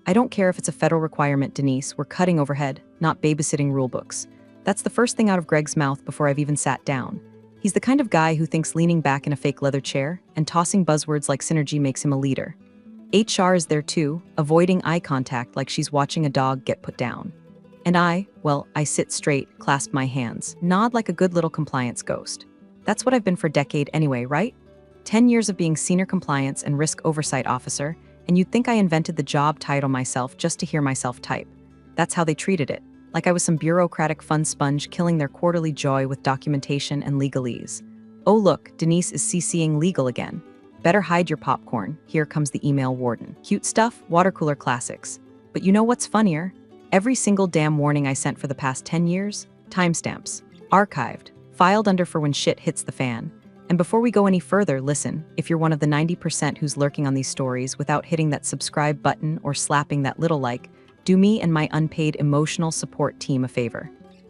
I don't care if it's a federal requirement, Denise, we're cutting overhead, not babysitting rulebooks. That's the first thing out of Greg's mouth before I've even sat down. He's the kind of guy who thinks leaning back in a fake leather chair and tossing buzzwords like synergy makes him a leader. HR is there too, avoiding eye contact like she's watching a dog get put down. And I sit straight, clasp my hands, nod like a good little compliance ghost. That's what I've been for a decade anyway, right? 10 years of being senior compliance and risk oversight officer, and you'd think I invented the job title myself just to hear myself type. That's how they treated it, like I was some bureaucratic fun sponge killing their quarterly joy with documentation and legalese. Oh look, Denise is CCing legal again. Better hide your popcorn, here comes the email warden. Cute stuff, water cooler classics. But you know what's funnier? Every single damn warning I sent for the past 10 years, timestamps, archived, filed under for when shit hits the fan. And before we go any further, listen, if you're one of the 90% who's lurking on these stories without hitting that subscribe button or slapping that little like, do me and my unpaid emotional support team a favor.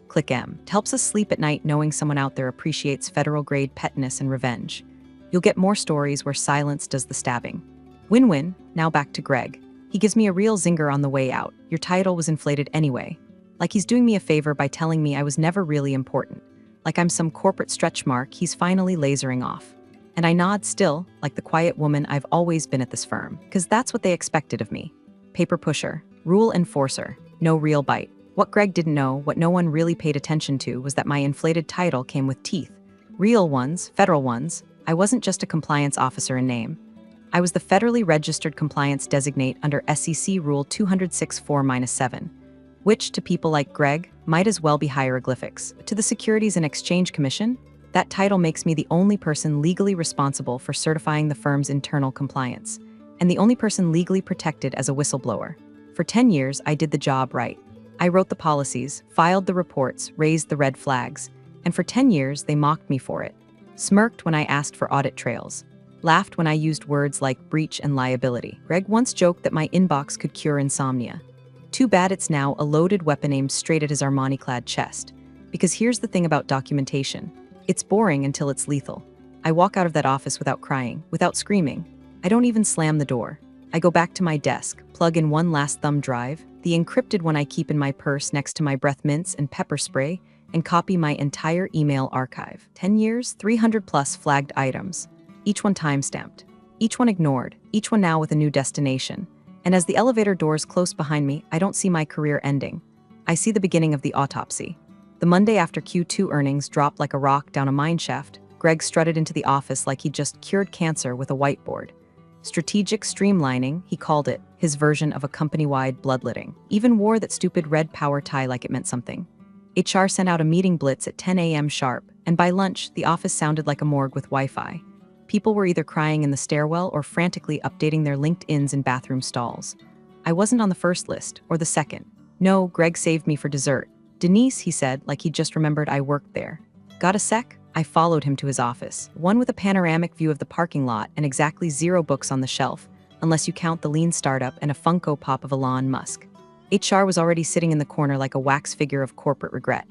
Click M. It helps us sleep at night knowing someone out there appreciates federal-grade petness and revenge. You'll get more stories where silence does the stabbing. Win-win. Now back to Greg. He gives me a real zinger on the way out. Your title was inflated anyway. Like he's doing me a favor by telling me I was never really important. Like I'm some corporate stretch mark he's finally lasering off. And I nod still, like the quiet woman I've always been at this firm, because that's what they expected of me. Paper pusher, rule enforcer, no real bite. What Greg didn't know, what no one really paid attention to, was that my inflated title came with teeth. Real ones, federal ones. I wasn't just a compliance officer in name. I was the federally registered compliance designate under SEC Rule 206-4-7. Which, to people like Greg, might as well be hieroglyphics. To the Securities and Exchange Commission, that title makes me the only person legally responsible for certifying the firm's internal compliance, and the only person legally protected as a whistleblower. For 10 years, I did the job right. I wrote the policies, filed the reports, raised the red flags, and for 10 years, they mocked me for it. Smirked when I asked for audit trails. Laughed when I used words like breach and liability. Greg once joked that my inbox could cure insomnia. Too bad it's now a loaded weapon aimed straight at his Armani-clad chest. Because here's the thing about documentation. It's boring until it's lethal. I walk out of that office without crying, without screaming. I don't even slam the door. I go back to my desk, plug in one last thumb drive, the encrypted one I keep in my purse next to my breath mints and pepper spray, and copy my entire email archive. 10 years, 300 plus flagged items. Each one time-stamped. Each one ignored. Each one now with a new destination. And as the elevator doors close behind me, I don't see my career ending. I see the beginning of the autopsy. The Monday after Q2 earnings dropped like a rock down a mine shaft, Greg strutted into the office like he'd just cured cancer with a whiteboard. Strategic streamlining, he called it, his version of a company-wide bloodletting. Even wore that stupid red power tie like it meant something. HR sent out a meeting blitz at 10 a.m. sharp, and by lunch, the office sounded like a morgue with Wi-Fi. People were either crying in the stairwell or frantically updating their LinkedIns in bathroom stalls. I wasn't on the first list, or the second. No, Greg saved me for dessert. Denise, he said, like he'd just remembered I worked there. Got a sec? I followed him to his office, one with a panoramic view of the parking lot and exactly 0 books on the shelf, unless you count the lean startup and a Funko Pop of Elon Musk. HR was already sitting in the corner like a wax figure of corporate regret.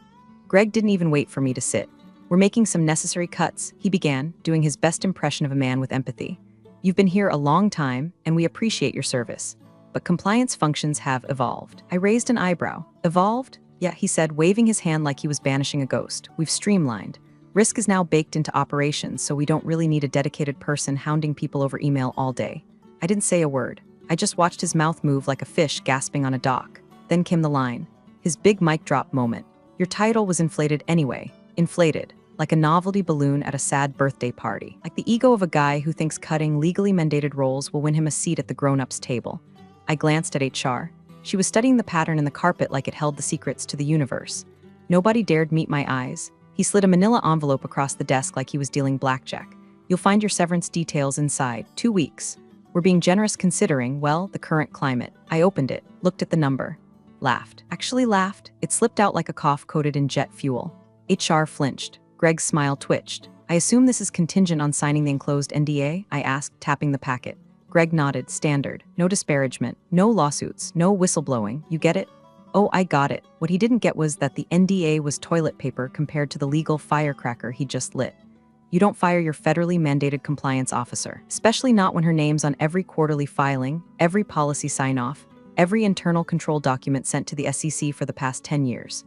Greg didn't even wait for me to sit. We're making some necessary cuts, he began, doing his best impression of a man with empathy. You've been here a long time, and we appreciate your service. But compliance functions have evolved. I raised an eyebrow. Evolved? Yeah, he said, waving his hand like he was banishing a ghost. We've streamlined. Risk is now baked into operations, so we don't really need a dedicated person hounding people over email all day. I didn't say a word. I just watched his mouth move like a fish gasping on a dock. Then came the line. His big mic drop moment. Your title was inflated anyway. Inflated. Like a novelty balloon at a sad birthday party. Like the ego of a guy who thinks cutting legally mandated roles will win him a seat at the grown-ups table. I glanced at HR. She was studying the pattern in the carpet like it held the secrets to the universe. Nobody dared meet my eyes. He slid a manila envelope across the desk like he was dealing blackjack. You'll find your severance details inside. 2 weeks. We're being generous considering, well, the current climate. I opened it, looked at the number. Laughed. Actually laughed. It slipped out like a cough coated in jet fuel. HR flinched. Greg's smile twitched. I assume this is contingent on signing the enclosed NDA? I asked, tapping the packet. Greg nodded. Standard. No disparagement. No lawsuits. No whistleblowing. You get it? Oh, I got it. What he didn't get was that the NDA was toilet paper compared to the legal firecracker he just lit. You don't fire your federally mandated compliance officer, especially not when her name's on every quarterly filing, every policy sign-off, every internal control document sent to the SEC for the past 10 years.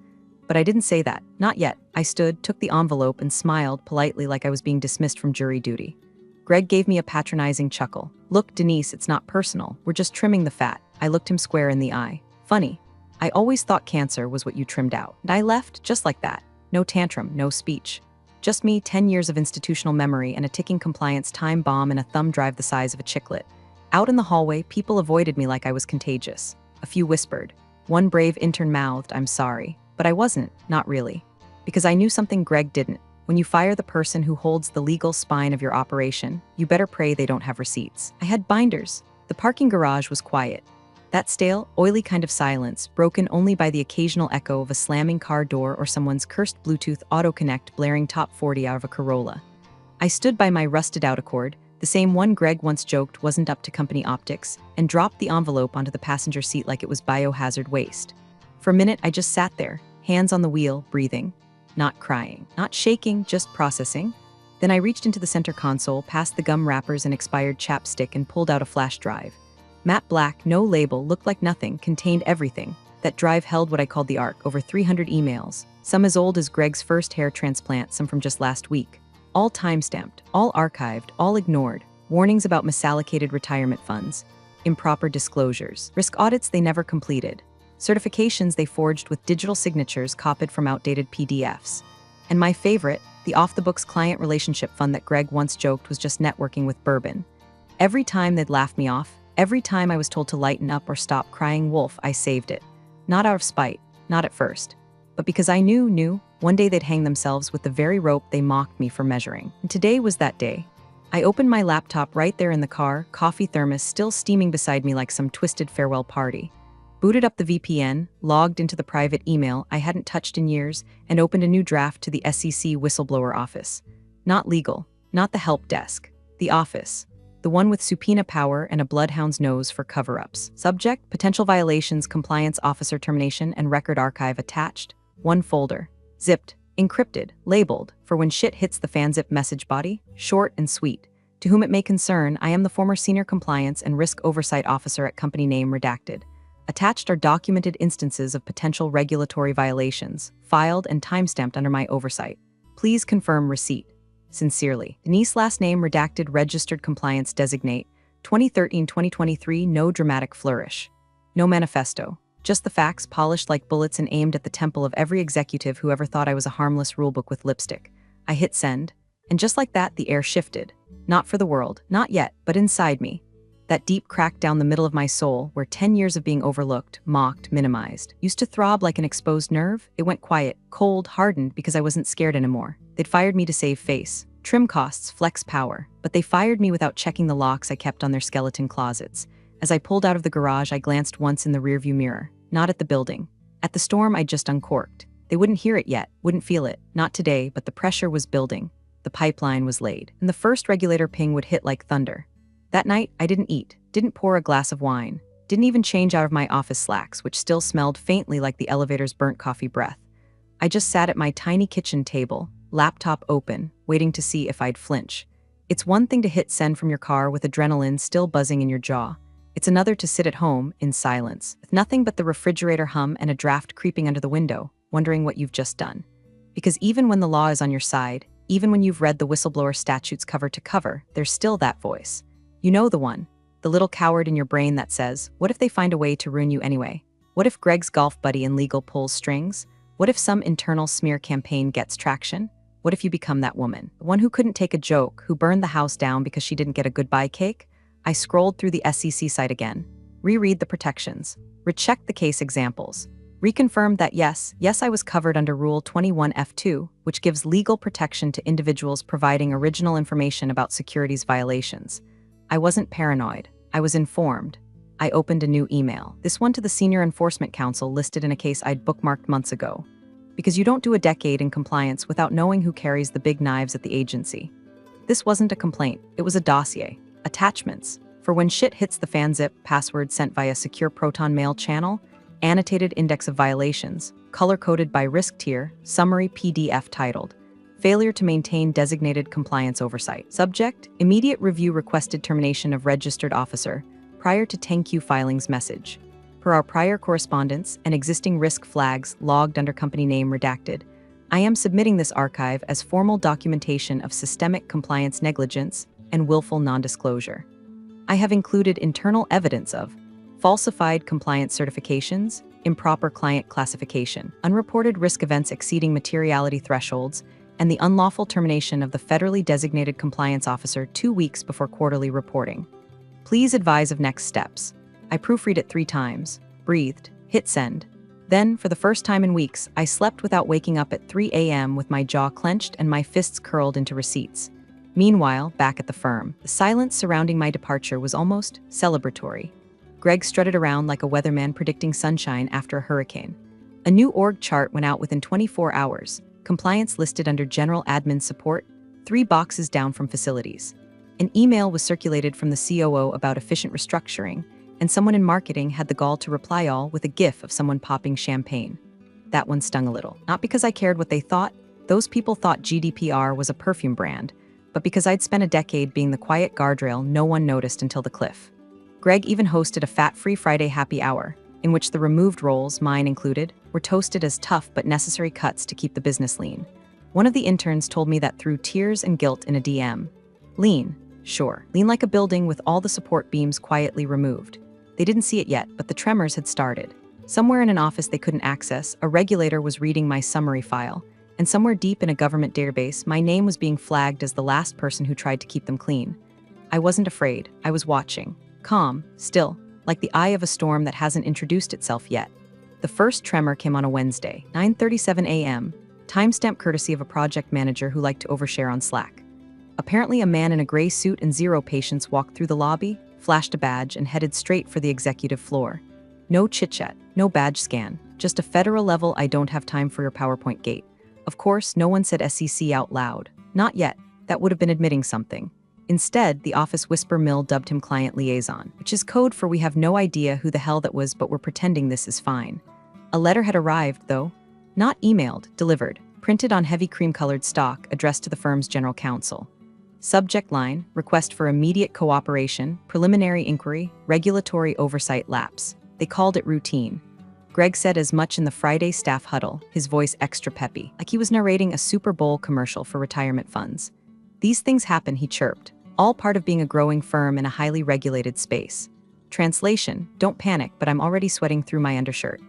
But I didn't say that. Not yet. I stood, took the envelope, and smiled politely like I was being dismissed from jury duty. Greg gave me a patronizing chuckle. "Look, Denise, it's not personal. We're just trimming the fat." I looked him square in the eye. "Funny. I always thought cancer was what you trimmed out." And I left just like that. No tantrum, no speech. Just me, 10 years of institutional memory and a ticking compliance time bomb and a thumb drive the size of a chiclet. Out in the hallway, people avoided me like I was contagious. A few whispered. One brave intern mouthed, "I'm sorry." But I wasn't, not really. Because I knew something Greg didn't. When you fire the person who holds the legal spine of your operation, you better pray they don't have receipts. I had binders. The parking garage was quiet. That stale, oily kind of silence, broken only by the occasional echo of a slamming car door or someone's cursed Bluetooth autoconnect blaring top 40 out of a Corolla. I stood by my rusted-out Accord, the same one Greg once joked wasn't up to company optics, and dropped the envelope onto the passenger seat like it was biohazard waste. For a minute, I just sat there, hands on the wheel, breathing. Not crying, not shaking, just processing. Then I reached into the center console, past the gum wrappers and expired chapstick, and pulled out a flash drive. Matte black, no label, looked like nothing, contained everything. That drive held what I called the Ark, over 300 emails. Some as old as Greg's first hair transplant, some from just last week. All time-stamped, all archived, all ignored. Warnings about misallocated retirement funds. Improper disclosures. Risk audits they never completed. Certifications they forged with digital signatures copied from outdated PDFs. And my favorite, the off-the-books client relationship fund that Greg once joked was just networking with bourbon. Every time they'd laugh me off, every time I was told to lighten up or stop crying wolf, I saved it. Not out of spite, not at first, but because I knew, one day they'd hang themselves with the very rope they mocked me for measuring. And today was that day. I opened my laptop right there in the car, coffee thermos still steaming beside me like some twisted farewell party. Booted up the VPN, logged into the private email I hadn't touched in years, and opened a new draft to the SEC whistleblower office. Not legal, not the help desk. The office. The one with subpoena power and a bloodhound's nose for cover-ups. Subject, potential violations, compliance officer termination, and record archive attached. One folder. Zipped, encrypted, labeled, for when shit hits the fanzip message body, short and sweet. To whom it may concern, I am the former senior compliance and risk oversight officer at company name redacted. Attached are documented instances of potential regulatory violations, filed and timestamped under my oversight. Please confirm receipt. Sincerely. Denise, last name redacted, registered compliance designate, 2013-2023, no dramatic flourish. No manifesto. Just the facts polished like bullets and aimed at the temple of every executive who ever thought I was a harmless rulebook with lipstick. I hit send, and just like that, the air shifted. Not for the world, not yet, but inside me. That deep crack down the middle of my soul, where 10 years of being overlooked, mocked, minimized, used to throb like an exposed nerve, it went quiet, cold, hardened because I wasn't scared anymore. They'd fired me to save face, trim costs, flex power, but they fired me without checking the locks I kept on their skeleton closets. As I pulled out of the garage, I glanced once in the rearview mirror, not at the building. At the storm I'd just uncorked. They wouldn't hear it yet, wouldn't feel it, not today, but the pressure was building. The pipeline was laid, and the first regulator ping would hit like thunder. That night, I didn't eat, didn't pour a glass of wine, didn't even change out of my office slacks, which still smelled faintly like the elevator's burnt coffee breath. I just sat at my tiny kitchen table, laptop open, waiting to see if I'd flinch. It's one thing to hit send from your car with adrenaline still buzzing in your jaw. It's another to sit at home, in silence, with nothing but the refrigerator hum and a draft creeping under the window, wondering what you've just done. Because even when the law is on your side, even when you've read the whistleblower statutes cover to cover, there's still that voice. You know the one. The little coward in your brain that says, what if they find a way to ruin you anyway? What if Greg's golf buddy in legal pulls strings? What if some internal smear campaign gets traction? What if you become that woman? The one who couldn't take a joke, who burned the house down because she didn't get a goodbye cake? I scrolled through the SEC site again. Reread the protections. Rechecked the case examples. Reconfirmed that yes, I was covered under Rule 21F2, which gives legal protection to individuals providing original information about securities violations. I wasn't paranoid. I was informed. I opened a new email. This one to the Senior Enforcement Counsel listed in a case I'd bookmarked months ago. Because you don't do a decade in compliance without knowing who carries the big knives at the agency. This wasn't a complaint. It was a dossier. Attachments. For when shit hits the fan, zip, password sent via secure Proton Mail channel, annotated index of violations, color-coded by risk tier, summary PDF titled, Failure to maintain designated compliance oversight. Subject, immediate review requested termination of registered officer, prior to 10Q filings message. Per our prior correspondence and existing risk flags logged under company name redacted, I am submitting this archive as formal documentation of systemic compliance negligence and willful non-disclosure. I have included internal evidence of falsified compliance certifications, improper client classification, unreported risk events exceeding materiality thresholds, and the unlawful termination of the federally designated compliance officer 2 weeks before quarterly reporting. Please advise of next steps. I proofread it 3 times, breathed, hit send. Then, for the first time in weeks, I slept without waking up at 3 a.m. with my jaw clenched and my fists curled into receipts. Meanwhile, back at the firm, the silence surrounding my departure was almost celebratory. Greg strutted around like a weatherman predicting sunshine after a hurricane. A new org chart went out within 24 hours. Compliance listed under General Admin Support, 3 boxes down from Facilities. An email was circulated from the COO about efficient restructuring, and someone in marketing had the gall to reply all with a gif of someone popping champagne. That one stung a little. Not because I cared what they thought. Those people thought GDPR was a perfume brand, but because I'd spent a decade being the quiet guardrail no one noticed until the cliff. Greg even hosted a fat-free Friday happy hour, in which the removed roles, mine included, were toasted as tough but necessary cuts to keep the business lean. One of the interns told me that through tears and guilt in a DM. Lean, sure, lean like a building with all the support beams quietly removed. They didn't see it yet, but the tremors had started. Somewhere in an office they couldn't access, a regulator was reading my summary file, and somewhere deep in a government database, my name was being flagged as the last person who tried to keep them clean. I wasn't afraid, I was watching. Calm, still, like the eye of a storm that hasn't introduced itself yet. The first tremor came on a Wednesday, 9:37 a.m., timestamp courtesy of a project manager who liked to overshare on Slack. Apparently a man in a gray suit and zero patience walked through the lobby, flashed a badge, and headed straight for the executive floor. No chit-chat, no badge scan, just a federal-level I don't have time for your PowerPoint gate. Of course, no one said SEC out loud. Not yet. That would have been admitting something. Instead, the office whisper mill dubbed him client liaison, which is code for we have no idea who the hell that was, but we're pretending this is fine. A letter had arrived, though. Not emailed, delivered, printed on heavy cream-colored stock, addressed to the firm's general counsel. Subject line, request for immediate cooperation, preliminary inquiry, regulatory oversight lapse. They called it routine. Greg said as much in the Friday staff huddle, his voice extra peppy, like he was narrating a Super Bowl commercial for retirement funds. These things happen, he chirped, all part of being a growing firm in a highly regulated space. Translation, don't panic, but I'm already sweating through my undershirt.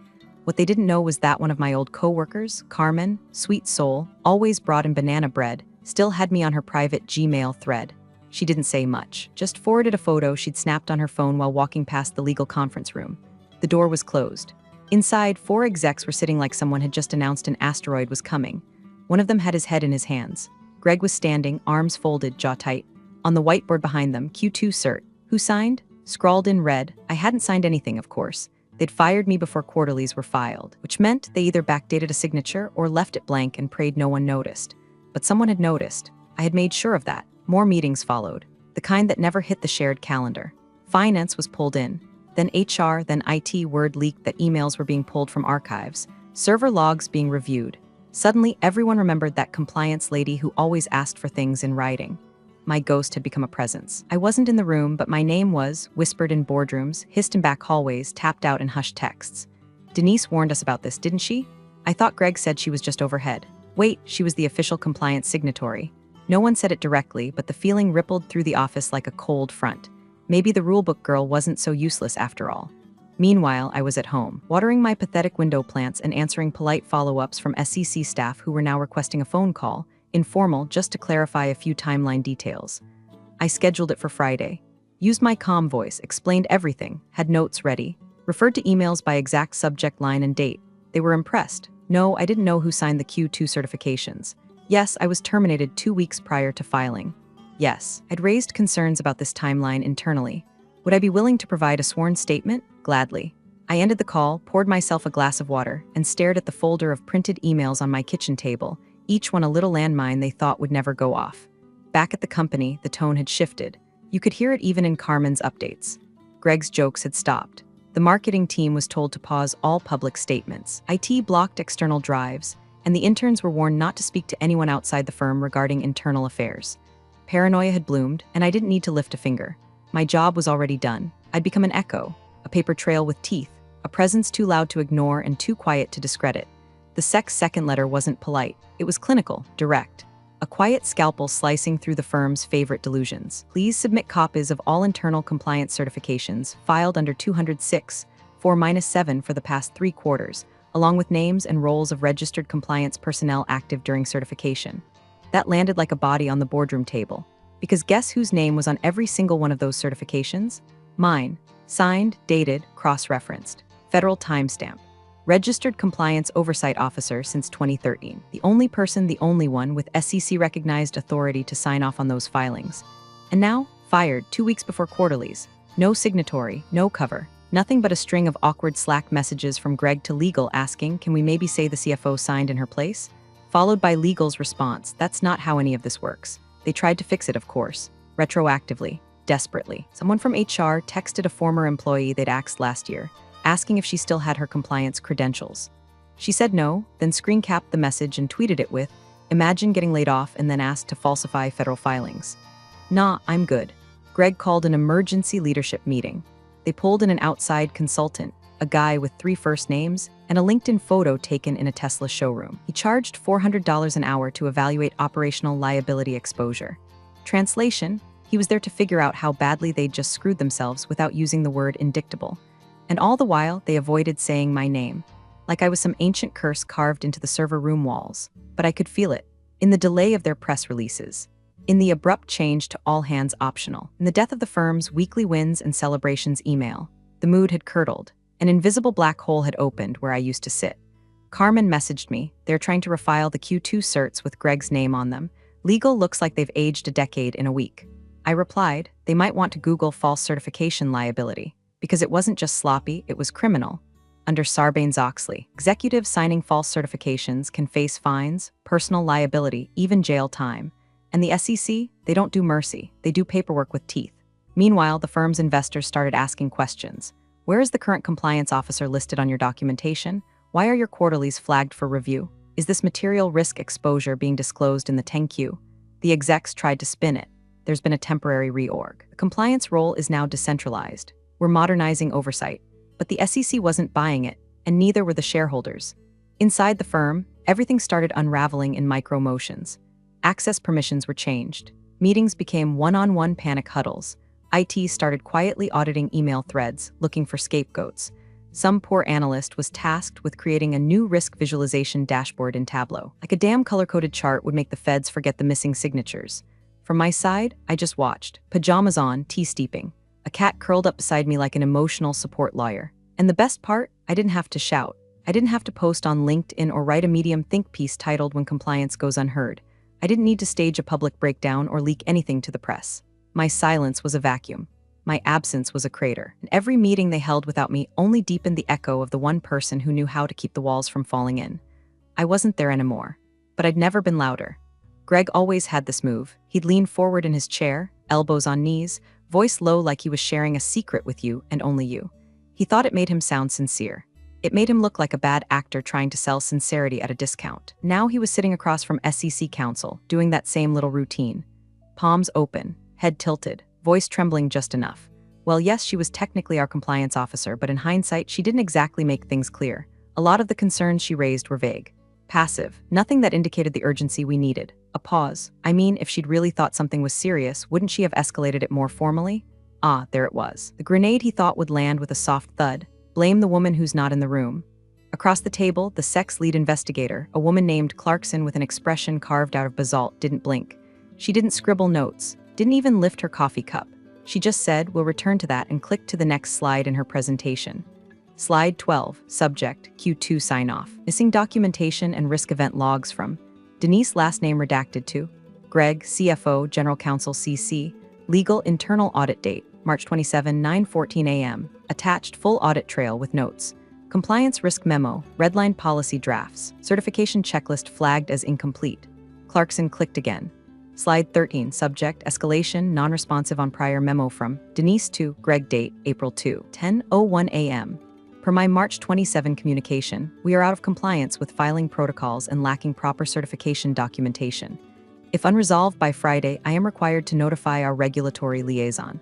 What they didn't know was that one of my old co-workers, Carmen, sweet soul, always brought in banana bread, still had me on her private Gmail thread. She didn't say much, just forwarded a photo she'd snapped on her phone while walking past the legal conference room. The door was closed. Inside, 4 execs were sitting like someone had just announced an asteroid was coming. One of them had his head in his hands. Greg was standing, arms folded, jaw tight. On the whiteboard behind them, Q2 cert. Who signed? Scrawled in red. I hadn't signed anything, of course. They'd fired me before quarterlies were filed, which meant they either backdated a signature or left it blank and prayed no one noticed. But someone had noticed. I had made sure of that. More meetings followed, the kind that never hit the shared calendar. Finance was pulled in. Then HR, then IT. Word leaked that emails were being pulled from archives, server logs being reviewed. Suddenly, everyone remembered that compliance lady who always asked for things in writing. My ghost had become a presence. I wasn't in the room, but my name was, whispered in boardrooms, hissed in back hallways, tapped out in hushed texts. Denise warned us about this, didn't she? I thought Greg said she was just overhead. Wait, she was the official compliance signatory. No one said it directly, but the feeling rippled through the office like a cold front. Maybe the rulebook girl wasn't so useless after all. Meanwhile, I was at home, watering my pathetic window plants and answering polite follow-ups from SEC staff who were now requesting a phone call, informal, just to clarify a few timeline details. I scheduled it for Friday. Used my calm voice, explained everything, had notes ready, referred to emails by exact subject line and date. They were impressed. No, I didn't know who signed the Q2 certifications. Yes, I was terminated 2 weeks prior to filing. Yes, I'd raised concerns about this timeline internally. Would I be willing to provide a sworn statement? Gladly. I ended the call, poured myself a glass of water, and stared at the folder of printed emails on my kitchen table, each one a little landmine they thought would never go off. Back at the company, the tone had shifted. You could hear it even in Carmen's updates. Greg's jokes had stopped. The marketing team was told to pause all public statements. IT blocked external drives, and the interns were warned not to speak to anyone outside the firm regarding internal affairs. Paranoia had bloomed, and I didn't need to lift a finger. My job was already done. I'd become an echo, a paper trail with teeth, a presence too loud to ignore and too quiet to discredit. The SEC's second letter wasn't polite. It was clinical, direct. A quiet scalpel slicing through the firm's favorite delusions. Please submit copies of all internal compliance certifications filed under 206, 4-7 for the past 3 quarters, along with names and roles of registered compliance personnel active during certification. That landed like a body on the boardroom table. Because guess whose name was on every single one of those certifications? Mine. Signed, dated, cross-referenced. Federal timestamp. Registered Compliance Oversight Officer since 2013. The only person, the only one with SEC-recognized authority to sign off on those filings. And now, fired 2 weeks before quarterlies. No signatory, no cover. Nothing but a string of awkward Slack messages from Greg to legal asking, can we maybe say the CFO signed in her place? Followed by legal's response, that's not how any of this works. They tried to fix it, of course. Retroactively. Desperately. Someone from HR texted a former employee they'd axed last year, asking if she still had her compliance credentials. She said no, then screen capped the message and tweeted it with, imagine getting laid off and then asked to falsify federal filings. Nah, I'm good. Greg called an emergency leadership meeting. They pulled in an outside consultant, a guy with 3 first names, and a LinkedIn photo taken in a Tesla showroom. He charged $400 an hour to evaluate operational liability exposure. Translation, he was there to figure out how badly they'd just screwed themselves without using the word indictable. And all the while, they avoided saying my name, like I was some ancient curse carved into the server room walls. But I could feel it, in the delay of their press releases, in the abrupt change to all hands optional, in the death of the firm's weekly wins and celebrations email. The mood had curdled. An invisible black hole had opened where I used to sit. Carmen messaged me. They're trying to refile the Q2 certs with Greg's name on them. Legal looks like they've aged a decade in a week. I replied, they might want to Google false certification liability, because it wasn't just sloppy, it was criminal. Under Sarbanes-Oxley, executives signing false certifications can face fines, personal liability, even jail time. And the SEC, they don't do mercy, they do paperwork with teeth. Meanwhile, the firm's investors started asking questions. Where is the current compliance officer listed on your documentation? Why are your quarterlies flagged for review? Is this material risk exposure being disclosed in the 10Q? The execs tried to spin it. There's been a temporary reorg. The compliance role is now decentralized. We're modernizing oversight. But the SEC wasn't buying it, and neither were the shareholders. Inside the firm, everything started unraveling in micro motions. Access permissions were changed. Meetings became one-on-one panic huddles. IT started quietly auditing email threads, looking for scapegoats. Some poor analyst was tasked with creating a new risk visualization dashboard in Tableau. Like a damn color-coded chart would make the feds forget the missing signatures. From my side, I just watched. Pajamas on, tea steeping. A cat curled up beside me like an emotional support lawyer. And the best part, I didn't have to shout. I didn't have to post on LinkedIn or write a Medium think piece titled When Compliance Goes Unheard. I didn't need to stage a public breakdown or leak anything to the press. My silence was a vacuum. My absence was a crater. And every meeting they held without me only deepened the echo of the one person who knew how to keep the walls from falling in. I wasn't there anymore. But I'd never been louder. Greg always had this move. He'd lean forward in his chair, elbows on knees, voice low like he was sharing a secret with you and only you. He thought it made him sound sincere. It made him look like a bad actor trying to sell sincerity at a discount. Now he was sitting across from SEC counsel, doing that same little routine. Palms open, head tilted, voice trembling just enough. Well, yes, she was technically our compliance officer, but in hindsight, she didn't exactly make things clear. A lot of the concerns she raised were vague. Passive, nothing that indicated the urgency we needed. A pause. I mean, if she'd really thought something was serious, wouldn't she have escalated it more formally? Ah, there it was. The grenade he thought would land with a soft thud. Blame the woman who's not in the room. Across the table, the SEC's lead investigator, a woman named Clarkson with an expression carved out of basalt, didn't blink. She didn't scribble notes, didn't even lift her coffee cup. She just said, we'll return to that, and clicked to the next slide in her presentation. Slide 12, subject, Q2 sign-off. Missing documentation and risk event logs from Denise, last name redacted to Greg, CFO, General Counsel CC, legal internal audit date, March 27, 9:14 a.m. Attached full audit trail with notes. Compliance risk memo, redline policy drafts, certification checklist flagged as incomplete. Clarkson clicked again. Slide 13, subject, escalation, non-responsive on prior memo from Denise to Greg, date, April 2, 10:01 a.m. Per my March 27 communication, we are out of compliance with filing protocols and lacking proper certification documentation. If unresolved by Friday, I am required to notify our regulatory liaison.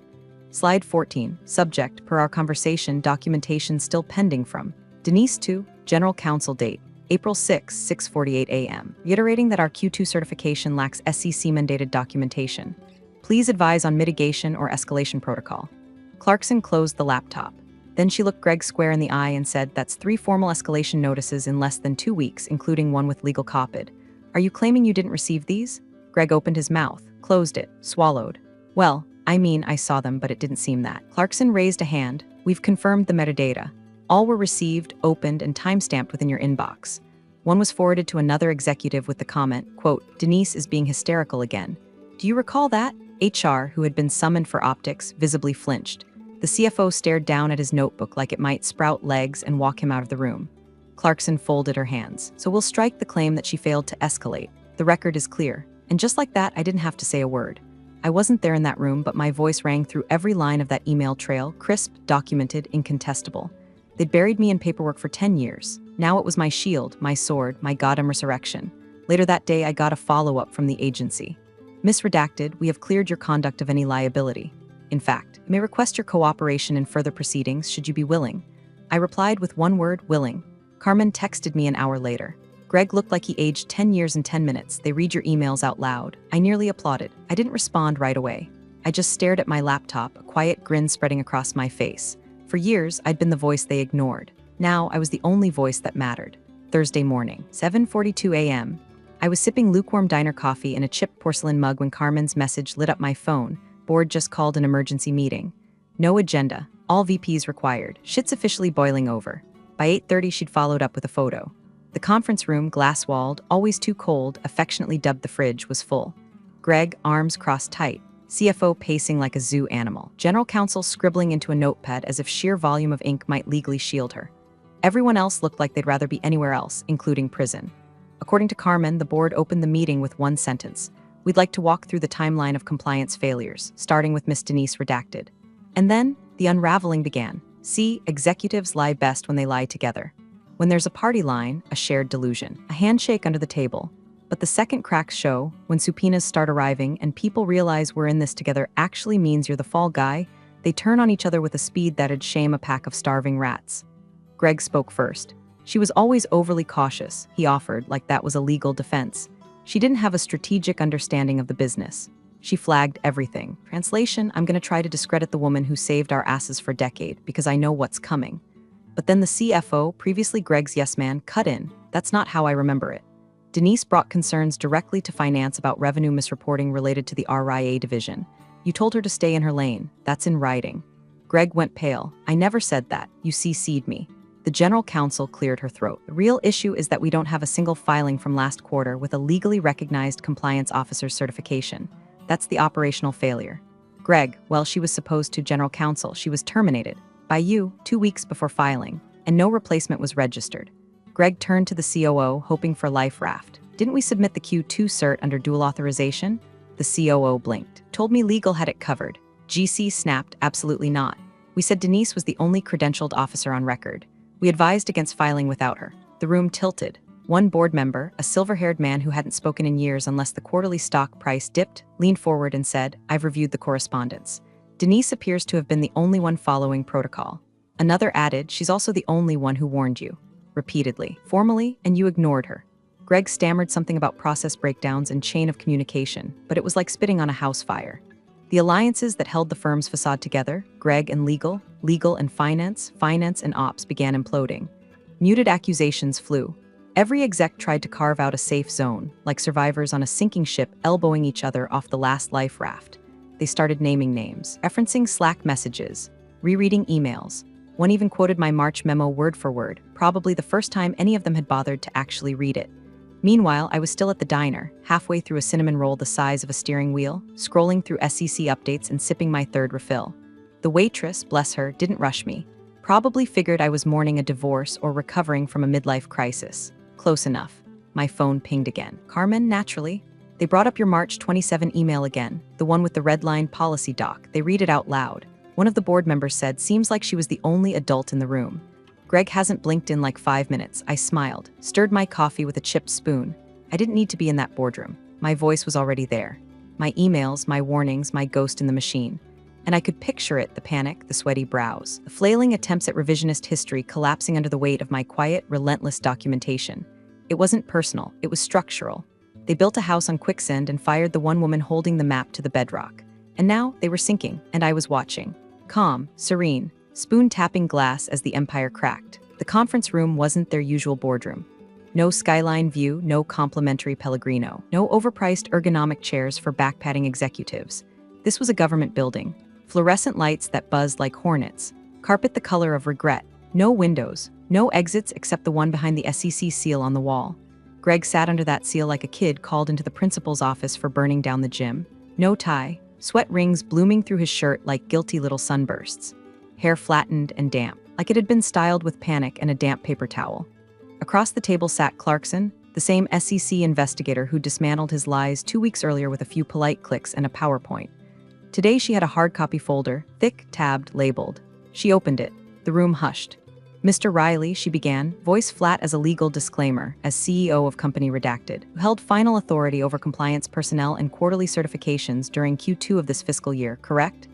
Slide 14. Subject, per our conversation, documentation still pending from Denise to General Counsel date, April 6, 6:48 a.m. Reiterating that our Q2 certification lacks SEC-mandated documentation. Please advise on mitigation or escalation protocol. Clarkson closed the laptop. Then she looked Greg square in the eye and said, "That's 3 formal escalation notices in less than 2 weeks, including one with legal copy. Are you claiming you didn't receive these?" Greg opened his mouth, closed it, swallowed. "Well, I mean, I saw them, but it didn't seem that." Clarkson raised a hand. "We've confirmed the metadata. All were received, opened, and timestamped within your inbox." One was forwarded to another executive with the comment, quote, "Denise is being hysterical again." Do you recall that? HR, who had been summoned for optics, visibly flinched. The CFO stared down at his notebook like it might sprout legs and walk him out of the room. Clarkson folded her hands. "So we'll strike the claim that she failed to escalate. The record is clear." And just like that, I didn't have to say a word. I wasn't there in that room, but my voice rang through every line of that email trail, crisp, documented, incontestable. They'd buried me in paperwork for 10 years. Now it was my shield, my sword, my goddamn resurrection. Later that day, I got a follow-up from the agency. "Misredacted, we have cleared your conduct of any liability. In fact, may request your cooperation in further proceedings should you be willing." I replied with one word, willing. Carmen texted me an hour later. "Greg looked like he aged 10 years in 10 minutes. They read your emails out loud." I nearly applauded. I didn't respond right away. I just stared at my laptop, a quiet grin spreading across my face. For years, I'd been the voice they ignored. Now, I was the only voice that mattered. Thursday morning, 7:42 a.m. I was sipping lukewarm diner coffee in a chipped porcelain mug when Carmen's message lit up my phone. "Board just called an emergency meeting. No agenda. All VPs required. Shit's officially boiling over." By 8:30, she'd followed up with a photo. The conference room, glass-walled, always too cold, affectionately dubbed the fridge, was full. Greg, arms crossed tight. CFO pacing like a zoo animal. General Counsel scribbling into a notepad as if sheer volume of ink might legally shield her. Everyone else looked like they'd rather be anywhere else, including prison. According to Carmen, the board opened the meeting with one sentence. "We'd like to walk through the timeline of compliance failures, starting with Miss Denise redacted." And then, the unraveling began. See, executives lie best when they lie together. When there's a party line, a shared delusion. A handshake under the table. But the second cracks show, when subpoenas start arriving and people realize we're in this together actually means you're the fall guy, they turn on each other with a speed that'd shame a pack of starving rats. Greg spoke first. She was always overly cautious, he offered, like that was a legal defense. She didn't have a strategic understanding of the business. She flagged everything. Translation, "I'm going to try to discredit the woman who saved our asses for a decade because I know what's coming." But then the CFO, previously Greg's yes man, cut in. "That's not how I remember it." Denise brought concerns directly to finance about revenue misreporting related to the RIA division. "You told her to stay in her lane. That's in writing." Greg went pale. "I never said that. You CC'd me." The general counsel cleared her throat. "The real issue is that we don't have a single filing from last quarter with a legally recognized compliance officer's certification. That's the operational failure." Greg, well, she was supposed to general counsel. She was terminated. By you, 2 weeks before filing, and no replacement was registered. Greg turned to the COO, hoping for life raft. "Didn't we submit the Q2 cert under dual authorization?" The COO blinked. "Told me legal had it covered." GC snapped, "Absolutely not. We said Denise was the only credentialed officer on record. We advised against filing without her." The room tilted. One board member, a silver-haired man who hadn't spoken in years unless the quarterly stock price dipped, leaned forward and said, "I've reviewed the correspondence. Denise appears to have been the only one following protocol." Another added, "She's also the only one who warned you." Repeatedly, formally, and you ignored her. Greg stammered something about process breakdowns and chain of communication, but it was like spitting on a house fire. The alliances that held the firm's facade together, Greg and legal, legal and finance, finance and ops, began imploding. Muted accusations flew. Every exec tried to carve out a safe zone, like survivors on a sinking ship elbowing each other off the last life raft. They started naming names, referencing Slack messages, rereading emails. One even quoted my March memo word for word, probably the first time any of them had bothered to actually read it. Meanwhile, I was still at the diner, halfway through a cinnamon roll the size of a steering wheel, scrolling through SEC updates and sipping my third refill. The waitress, bless her, didn't rush me. Probably figured I was mourning a divorce or recovering from a midlife crisis. Close enough. My phone pinged again. "Carmen, naturally." They brought up your March 27 email again, the one with the red line policy doc. They read it out loud. One of the board members said, "Seems like she was the only adult in the room." Greg hasn't blinked in like 5 minutes. I smiled, stirred my coffee with a chipped spoon. I didn't need to be in that boardroom. My voice was already there. My emails, my warnings, my ghost in the machine. And I could picture it, the panic, the sweaty brows, the flailing attempts at revisionist history collapsing under the weight of my quiet, relentless documentation. It wasn't personal, it was structural. They built a house on quicksand and fired the one woman holding the map to the bedrock. And now they were sinking, and I was watching. Calm, serene, spoon-tapping glass as the empire cracked. The conference room wasn't their usual boardroom. No skyline view, no complimentary Pellegrino, no overpriced ergonomic chairs for back-patting executives. This was a government building. Fluorescent lights that buzzed like hornets. Carpet the color of regret. No windows, no exits except the one behind the SEC seal on the wall. Greg sat under that seal like a kid called into the principal's office for burning down the gym. No tie, sweat rings blooming through his shirt like guilty little sunbursts. Hair flattened and damp, like it had been styled with panic and a damp paper towel. Across the table sat Clarkson, the same SEC investigator who dismantled his lies 2 weeks earlier with a few polite clicks and a PowerPoint. Today she had a hard copy folder, thick, tabbed, labeled. She opened it. The room hushed. Mr. Riley, she began, voice flat as a legal disclaimer, as CEO of Company Redacted, who held final authority over compliance personnel and quarterly certifications during Q2 of this fiscal year, correct?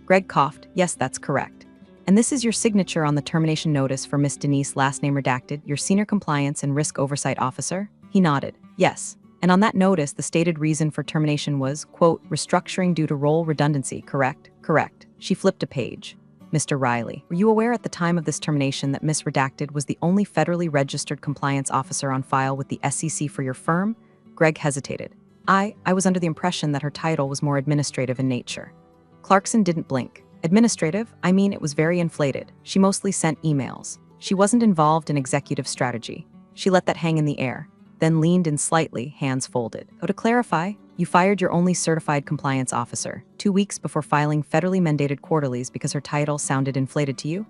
Greg coughed. Yes, that's correct. And this is your signature on the termination notice for Miss Denise, last name redacted, your Senior Compliance and Risk Oversight Officer? He nodded. Yes. And on that notice, the stated reason for termination was, quote, restructuring due to role redundancy, correct? Correct. She flipped a page. Mr. Riley, were you aware at the time of this termination that Miss Redacted was the only federally registered compliance officer on file with the SEC for your firm? Greg hesitated. I was under the impression that her title was more administrative in nature. Clarkson didn't blink. Administrative? I mean, it was very inflated. She mostly sent emails. She wasn't involved in executive strategy. She let that hang in the air, then leaned in slightly, hands folded. Oh, to clarify, you fired your only certified compliance officer 2 weeks before filing federally mandated quarterlies because her title sounded inflated to you?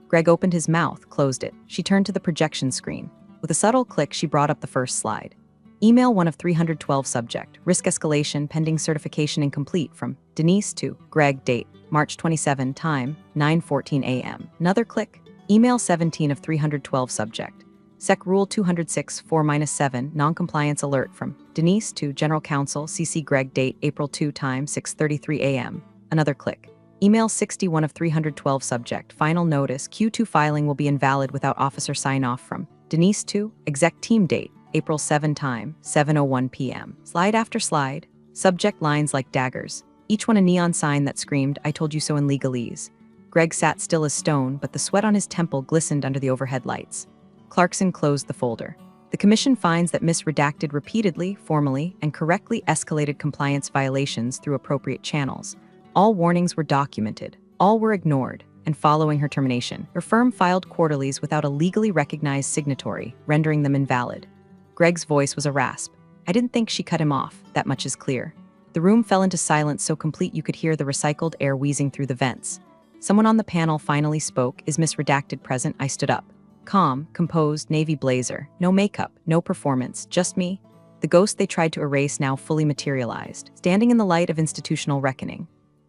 Greg opened his mouth, closed it. She turned to the projection screen. With a subtle click, she brought up the first slide. Email 1 of 312 subject. Risk escalation pending certification incomplete from Denise to Greg. Date March 27. Time 9:14 a.m. Another click. Email 17 of 312 subject. Sec Rule 206 4-7 non-compliance alert from Denise to General Counsel CC Greg. Date April 2. Time 6:33 a.m. Another click. Email 61 of 312 subject. Final notice Q2 filing will be invalid without officer sign-off from Denise to Exec Team. Date April 7. Time 7:01 p.m. Slide after slide. Subject lines like daggers. Each one a neon sign that screamed, I told you so in legalese. Greg sat still as stone, but the sweat on his temple glistened under the overhead lights. Clarkson closed the folder. The commission finds that Miss Redacted repeatedly, formally, and correctly escalated compliance violations through appropriate channels. All warnings were documented. All were ignored. And following her termination, her firm filed quarterlies without a legally recognized signatory, rendering them invalid. Greg's voice was a rasp. I didn't think she cut him off. That much is clear. The room fell into silence so complete you could hear the recycled air wheezing through the vents. Someone on the panel finally spoke. Is Miss Redacted present? I stood up. Calm, composed, navy blazer. No makeup, no performance, just me. The ghost they tried to erase now fully materialized, standing in the light of institutional reckoning.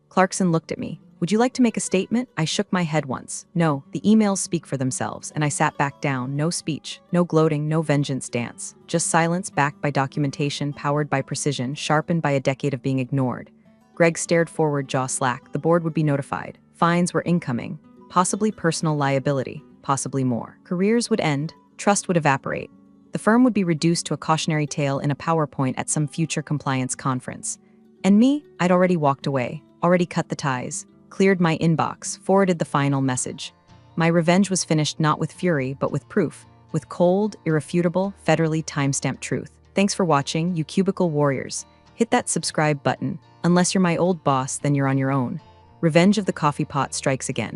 Clarkson looked at me. Would you like to make a statement? I shook my head once. No, the emails speak for themselves, and I sat back down. No speech, no gloating, no vengeance dance. Just silence backed by documentation, powered by precision, sharpened by a decade of being ignored. Greg stared forward, jaw slack. The board would be notified. Fines were incoming. Possibly personal liability. Possibly more. Careers would end. Trust would evaporate. The firm would be reduced to a cautionary tale in a PowerPoint at some future compliance conference. And me, I'd already walked away, already cut the ties, cleared my inbox, forwarded the final message. My revenge was finished not with fury, but with proof, with cold, irrefutable, federally timestamped truth. Thanks for watching, you cubicle warriors. Hit that subscribe button. Unless you're my old boss, then you're on your own. Revenge of the coffee pot strikes again.